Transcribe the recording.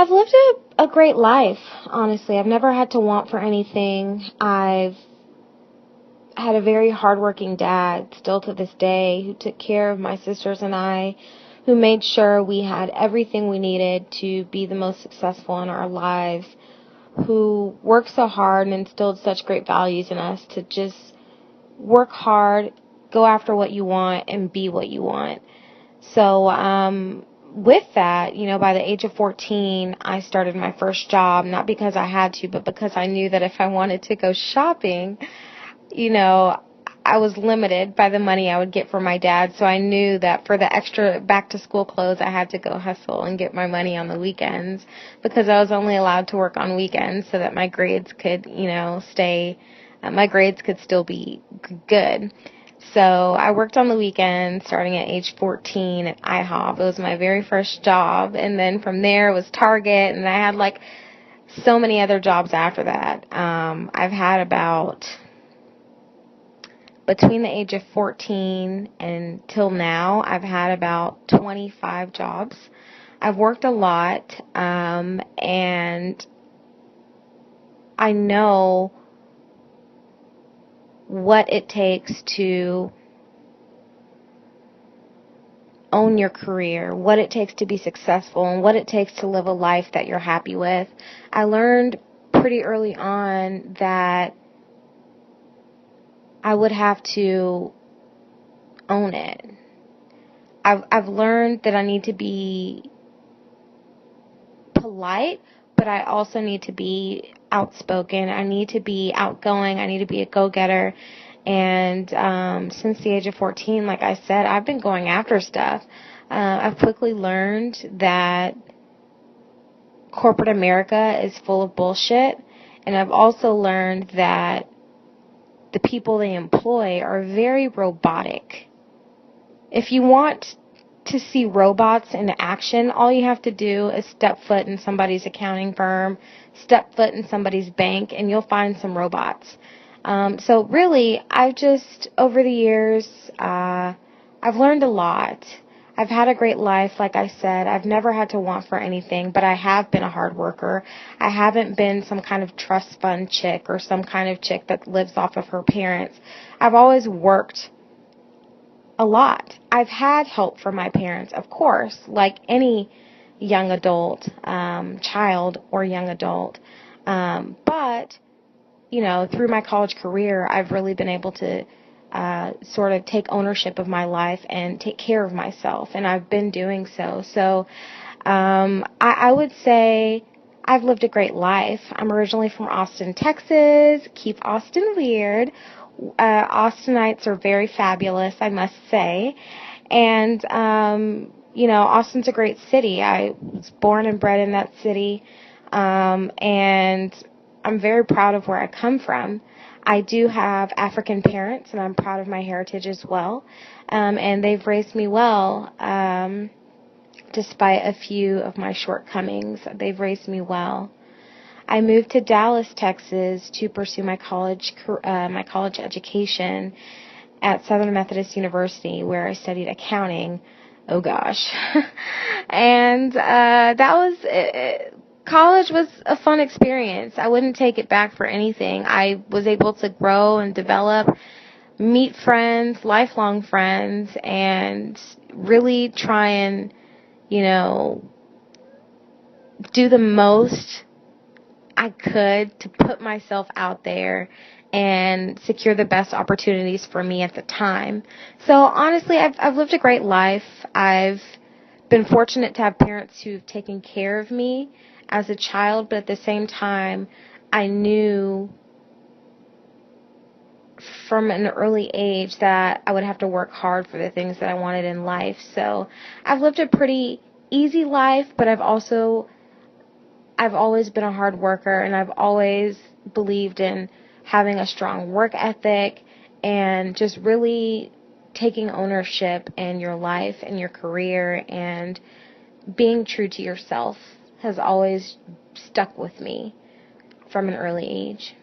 I've lived a great life, honestly. I've never had to want for anything. I've had a very hardworking dad, still to this day, who took care of my sisters and I, who made sure we had everything we needed to be the most successful in our lives, who worked so hard and instilled such great values in us to just work hard, go after what you want, and be what you want. So, with that, by the age of 14, I started my first job, not because I had to, but because I knew that if I wanted to go shopping, I was limited by the money I would get from my dad. So I knew that for the extra back-to-school clothes, I had to go hustle and get my money on the weekends, because I was only allowed to work on weekends so that my grades could, my grades could still be good. So I worked on the weekends starting at age 14 at IHOP. It was my very first job. And then from there it was Target. And I had so many other jobs after that. I've had between the age of 14 and till now, I've had about 25 jobs. I've worked a lot. And I know what it takes to own your career, what it takes to be successful, and what it takes to live a life that you're happy with. I learned pretty early on that I would have to own it. I've learned that I need to be polite, but I also need to be outspoken. I need to be outgoing. I need to be a go-getter. And since the age of 14, like I said, I've been going after stuff. I've quickly learned that corporate America is full of bullshit. And I've also learned that the people they employ are very robotic. If you want to see robots in action, all you have to do is step foot in somebody's accounting firm, step foot in somebody's bank, and you'll find some robots. So really, over the years, I've learned a lot. I've had a great life, like I said. I've never had to want for anything, but I have been a hard worker. I haven't been some kind of trust fund chick or some kind of chick that lives off of her parents. I've always worked a lot. I've had help from my parents, of course, like any young adult, child or young adult. But through my college career, I've really been able to sort of take ownership of my life and take care of myself, and I've been doing so. So I would say I've lived a great life. I'm originally from Austin, Texas. Keep Austin weird. Austinites are very fabulous, I must say. And, Austin's a great city. I was born and bred in that city, and I'm very proud of where I come from. I do have African parents, and I'm proud of my heritage as well. And they've raised me well, despite a few of my shortcomings. They've raised me well. I moved to Dallas, Texas to pursue my college education at Southern Methodist University, where I studied accounting. Oh gosh. And college was a fun experience. I wouldn't take it back for anything. I was able to grow and develop, meet friends, lifelong friends, and really try and, do the most I could to put myself out there and secure the best opportunities for me at the time. So honestly, I've lived a great life. I've been fortunate to have parents who've taken care of me as a child, but at the same time, I knew from an early age that I would have to work hard for the things that I wanted in life. So I've lived a pretty easy life, but I've always been a hard worker, and I've always believed in having a strong work ethic and just really taking ownership in your life and your career, and being true to yourself has always stuck with me from an early age.